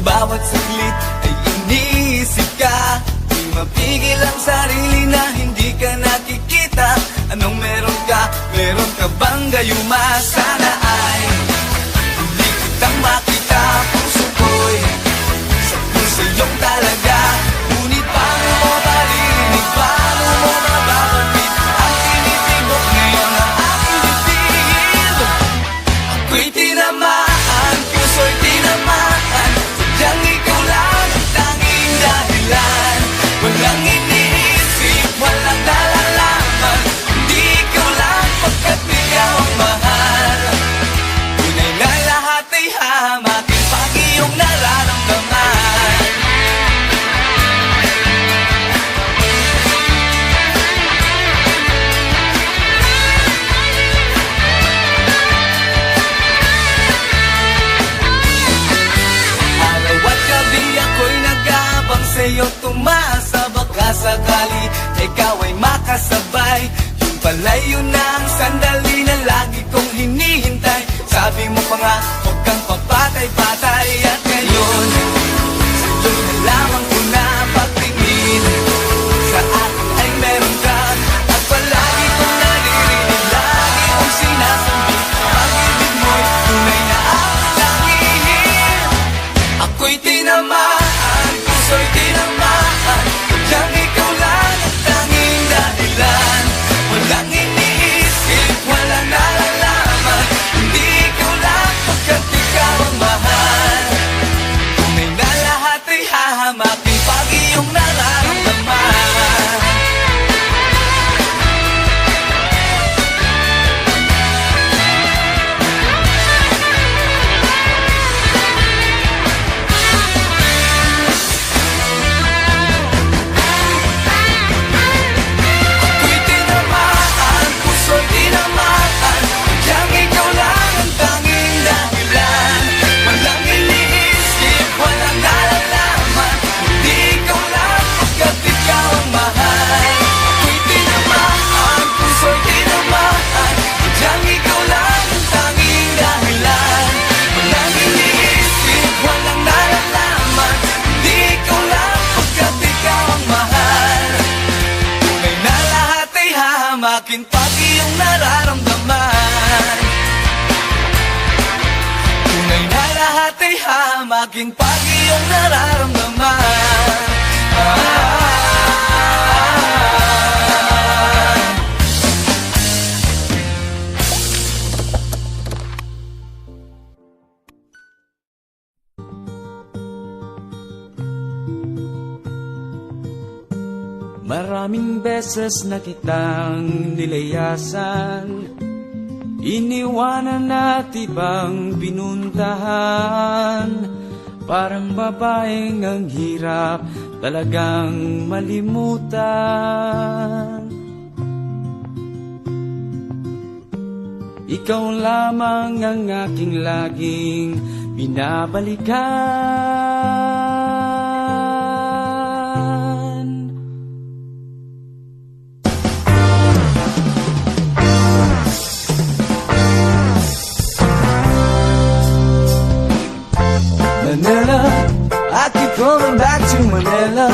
bawat saglit ay iniisip ka. Di mapigil ang sarili na hindi ka nakikita. Anong meron ka? Meron ka bang gayuma? Sana ay hindi kitang makita. Puso ko'y sa puso yung talaga. Ngunit paano mo maririnig? Paano mo mababagit ang tinitibok ngayon ang aking bibig? Ako'y tinamaan, puso'y tinamaan. Sadyang ikaw lang ang tanging dahilan. Walang iniisip, walang nalalaman. Hindi ikaw lang pagkat ikaw ang mahal. Tunay na lahat ay hahamakin pag iyong nararamdaman. Araw at gabi ako'y nag-aabang sa'yo, tumasa baka sakali ikaw ay makasabay. Yung pala'y yun na ang sandali na lagi kong hinihintay. Sabi mo pa nga, huwag kang papatay-patay. At ngayon, sa'yo'y nalaman ko na pagtingin sa akin ay meron ka. At palagi kong naririnig, lagi kong sinasabi, pag-ibig mo'y tunay na aking langin. Ako'y tinamaan, puso'y tinamaan. Sadyang ikaw lang ang tanging dahilan. Walang iniisip, walang nalalaman. Hindi ikaw lang pagkat ikaw ang mahal. Tunay na lahat ay hahamakin pag iyong nararamdaman. Ako'y tinamaan, puso'y tinamaan. Sadyang ikaw lang ang tanging dahilan. Walang iniisip, walang nalalaman. Hindi ikaw lang pagkat ikaw ang mahal. Ako'y tinamaan, puso'y tinamaan. Sadyang ikaw lang ang tanging dahilan. Walang iniisip, walang nalalaman. Hindi ikaw lang pagkat ikaw ang mahal. Tunay na lahat ay hahamakin pag iyong nararamdaman. Tunay na lahat ay hahamakin pag iyong nararamdaman. Maraming beses na kitang nilayasan, iniwanan at ibang pinuntahan. Parang babaeng ang hirap talagang malimutan. Ikaw lamang ang aking laging binabalikan. Manila, I keep coming back to Manila.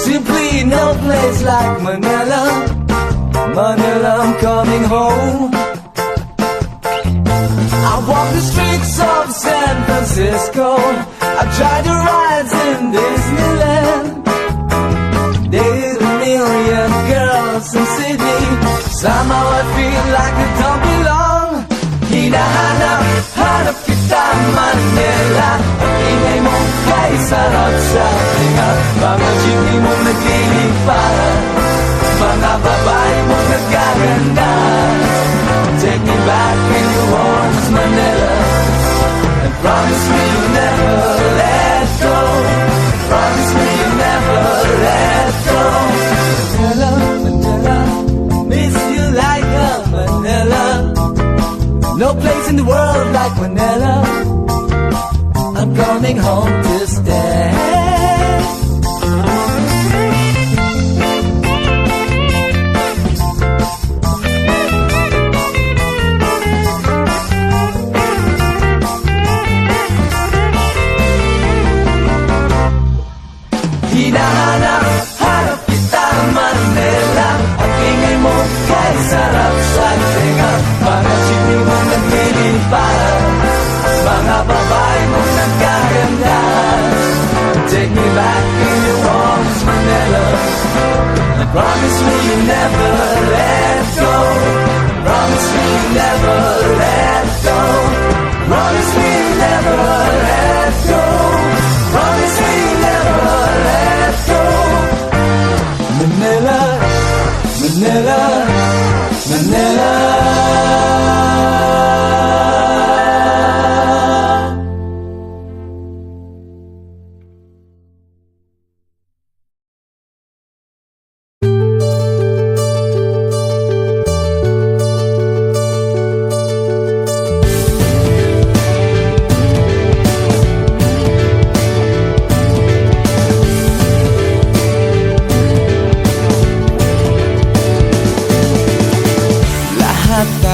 Simply no place like Manila. Manila, I'm coming home. I walk the streets of San Francisco. I tried to rides in Disneyland. Dated a million girls in Sydney. Somehow I feel like I don't belong. Hinahanap kita Manila. Ang ingay mo kay sarap sa tinga. Mga jeepney mo naglilipad, mga babae mo nagaganda. Take me back in New Orleans, Manila, and promise me you'll never let go. Promise me you'll never let go. Manila, Manila, miss you like a Manila. No place in the world like Manila. I'm coming home to stay.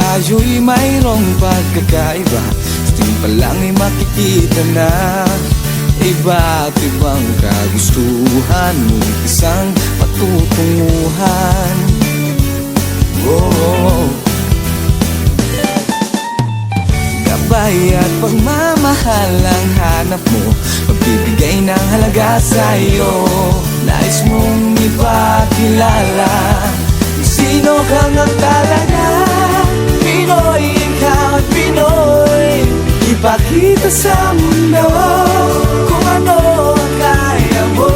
tayo'y mayroong pagkakaiba, sa tingin pa lang ay makikita na iba't ibang kagustuhan, ngunit isang patutunguhan. Oh, gabay at pagmamahal ang hanap mo, pagbibigay ng halaga sa'yo. Nais mong ipakilala kung sino ka nga talaga. Pinoy, ikaw at Pinoy, ipakita sa mundo kung ano ang kaya mo.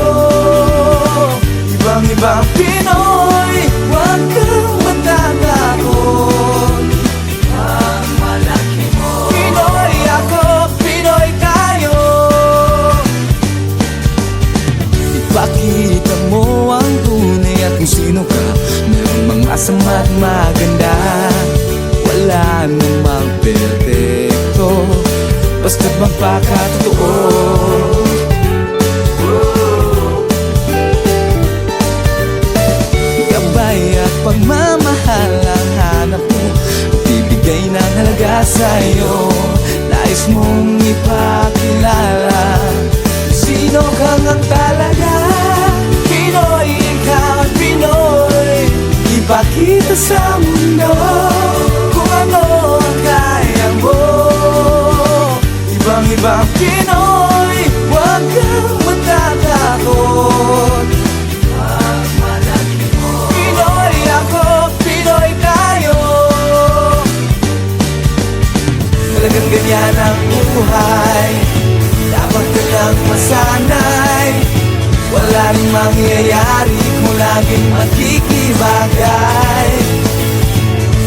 Ibang-ibang Pinoy, huwag kang matatakot. Ang malaki mo, Pinoy ako, Pinoy tayo. Ipakita mo ang tunay at kung sino ka. Merong mga sama at maganda, wala namang perfecto, basta't magpakatotoo. Gabay at pagmamahal ang hanap mo, bibigay ng halaga sa'yo. Nais mong ipakilala sino ka nga talaga. Pinoy, ikaw at Pinoy, ipakita sa mundo kung ano ang kaya mo. Ibang-ibang Pinoy, huwag kang matatakot. Ang malaki mo, Pinoy ako, Pinoy tayo. Talagang ganyan ang buhay, dapat ka lang masanay. Wala rin mangyayari kung laging makikibagay.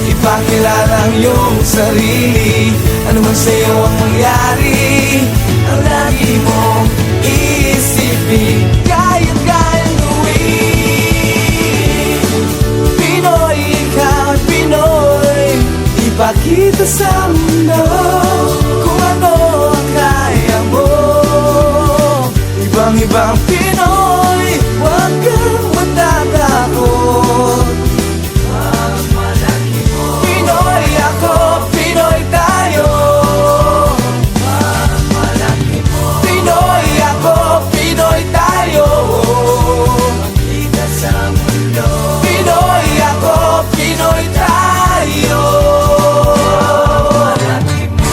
Ipakilala ang iyong sarili, ano man sa'yo ang mangyari, ang lagi mong iisipin, kaya't kayang gawin. Pinoy, ikaw at Pinoy, ipakita sa mundo kung ano ang kaya mo. Ibang-ibang Pinoy, huwag kang matatakot. Ang malaki mo, Pinoy ako, Pinoy tayo. Ang malaki mo, Pinoy ako, Pinoy tayo. Makita sa mundo, Pinoy ako, Pinoy tayo. Malaki mo.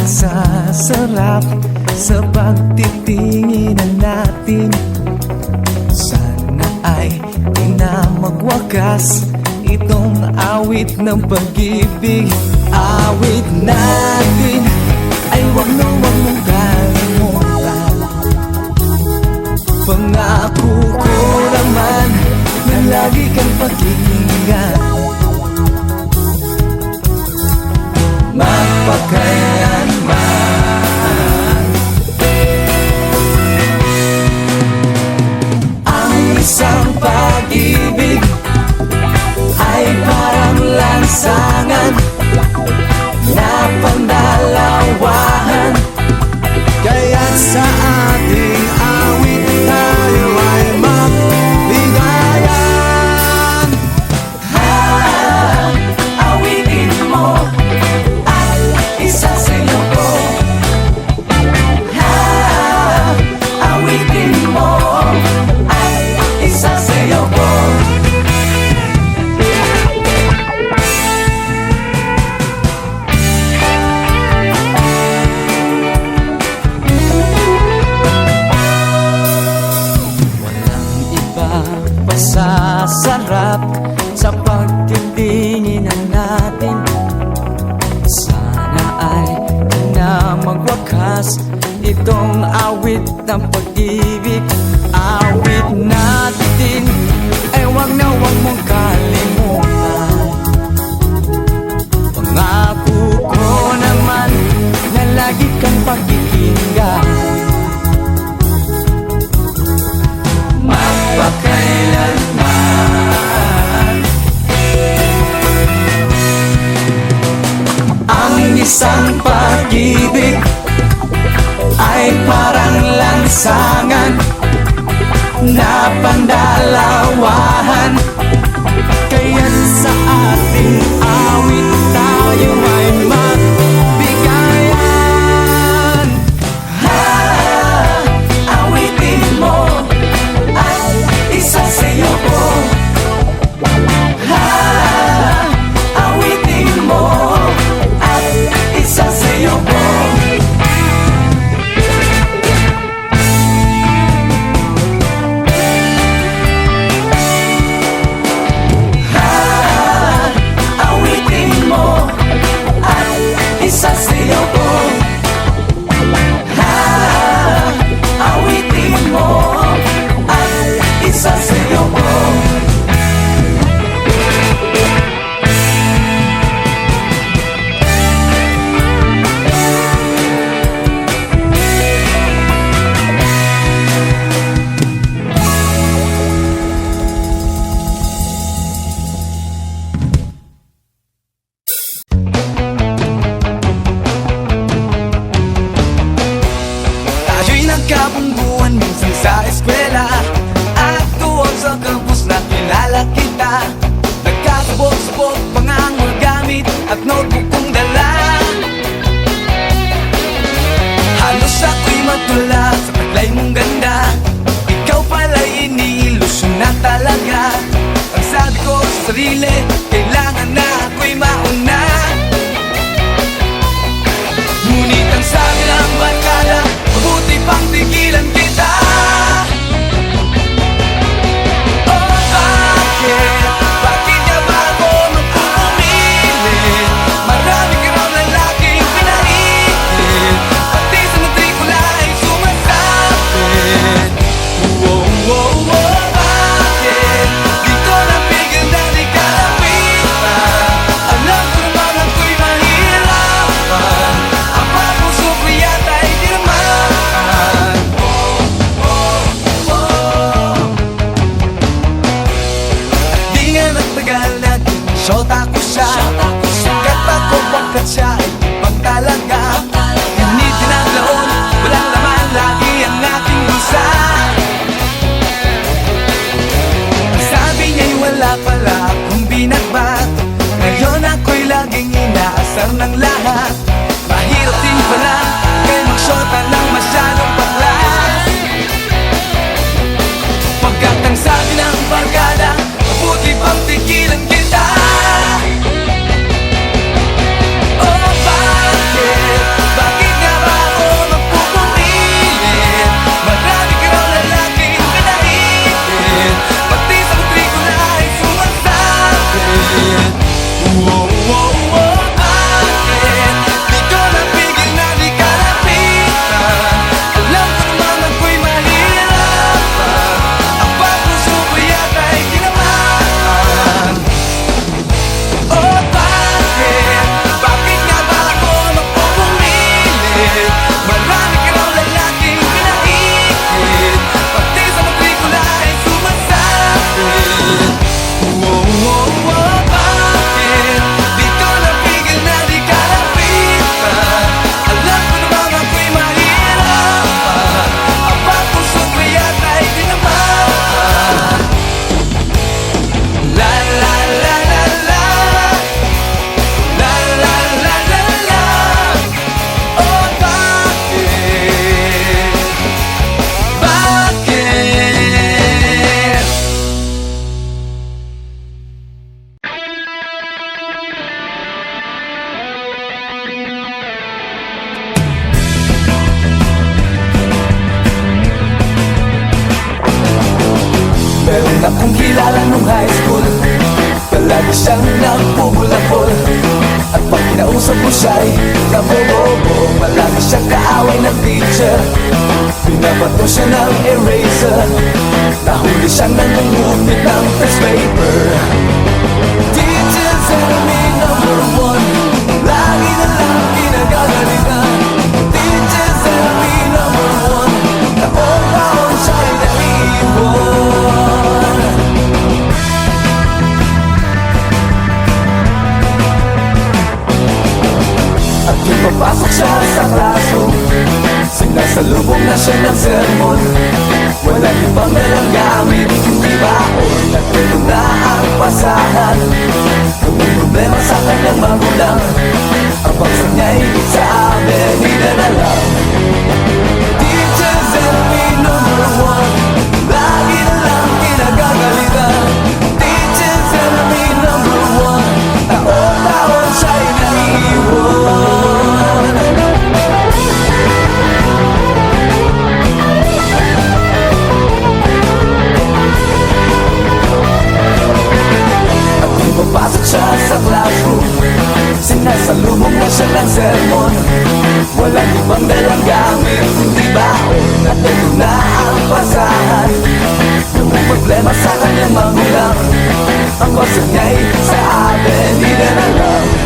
Sasarap sa pagtitinginan natin. Sana ay di na magwakas itong awit ng pag-ibig. Awit natin ay wag na wag mong kalimutan. Pangako ko naman na lagi kang pakikinggan. Magpakailanman ang isang pag-ibig ay parang lansangan na pandalawahan. Kaya't sa ating awit tayo ay magbigayan. Awitin mo isa sa'yo ko. Awitin mo ay isa sa'yo ko. Walang iba pa sasarap sa pagtitinginan natin. Sana ay di na magwakas itong awit ng pag-ibig. Awit natin ay wag na wag mong kalimutan. Pangako ko naman na lagi kang pakikinggan. Magpakailanman pasangan na pandalawahan. Kaya't sa ating awit tayo ay magbigayan. Awitin mo at isasayaw ko. Awitin mo at isasayaw ko. Isasayaw ko. Awitin mo at isasayaw ko. Nagkabungguan minsan sa eskwela at doon sa campus na kilala kita. Nagkasabog-sabog pa nga ang mga gamit at notebook kong dala. Halos ako'y matula sa taglay mong ganda. Ikaw pala'y iniilusyon na talaga. Ang sabi ko sa sarili, kailangan na ako'y mauna. Ngunit ang sabi ng barkada, mabuti pang tigilan kita. Oh, bakit? Bakit nga ba ako magpupumilit? Marami ka raw lalaking pinahilit, pati sa matrikula ay sumasapit. Wow, wow, wow, bakit? Di ko napigil na di ka lapitan. Alam ko naman ako'y mahirapan. Ang mga puso ko yata ay tinamaan. Di nga nagtagal nag-shota ko siya. Kat ako pagkat siya ay ibang talaga. Hindi tinaglaon, walang laman, lagi ang aking bulsa. Ang sabi niya'y wala pala akong binagbato. Ngayon ako'y laging inaasar ng lahat. Mahirap din pala kaya mag-shota ng masyadong baklas. Pagkat ang sabi ng barkada, mabuti pang tigilan kita. Oh, bakit? Bakit nga ba ako magpupumilit? Marami ka raw lalaking pinahilit, pati sa matrikula ay sumasapit. Wow, wow, wow, bakit? Di ko napigil na di ka lapitan. Alam ko naman ako'y mahirapan. Ang puso ko yata ay tinamaan. Oh, bakit? Bakit nga ba ako magpupumilit? Marami ka raw lalaking pinahilit, pati sa matrikula ay sumasapit. Wow, wow, wow, bakit? Di ko napigil na di ka lapitan. Alam ko naman ako'y mahirapan. Ang puso ko yata ay tinamaan. La la la la la, la la la la la. Oh, bakit? Bakit? Meron akong kilala nung high school. Palagi siyang nagpubulabol. At pag kinausap mo siya'y nabobobo. Palagi siyang kaaway ng teacher. Binabato siya ng eraser. Nahuli siyang nangungupit ng test paper. Teacher's enemy number one. Lagi na lang kinagagalitan. Teacher's enemy number one. Taon-taon siya'y naiwan. At yung papasok siya sa classroom, sinasalubong na siya ng sermon. Walang ibang dalang gamit, hindi baon at ito na ang pasahan. Kung may problema sa kanyang magulang, ang baksak niya higit sa avenida na lang. Teachers and me number one, lagi na lang kinagagalitan. Teachers and me number one, taon-taon siya'y naiiwan. At kung papasok siya sa classroom, sinasalubong na siya ng sermon. Walang ibang dalang gamit, hindi baon at ito na ang pasahan. Kung may problema sa kanyang magulang, ang baksak niya higit sa avenida na lang.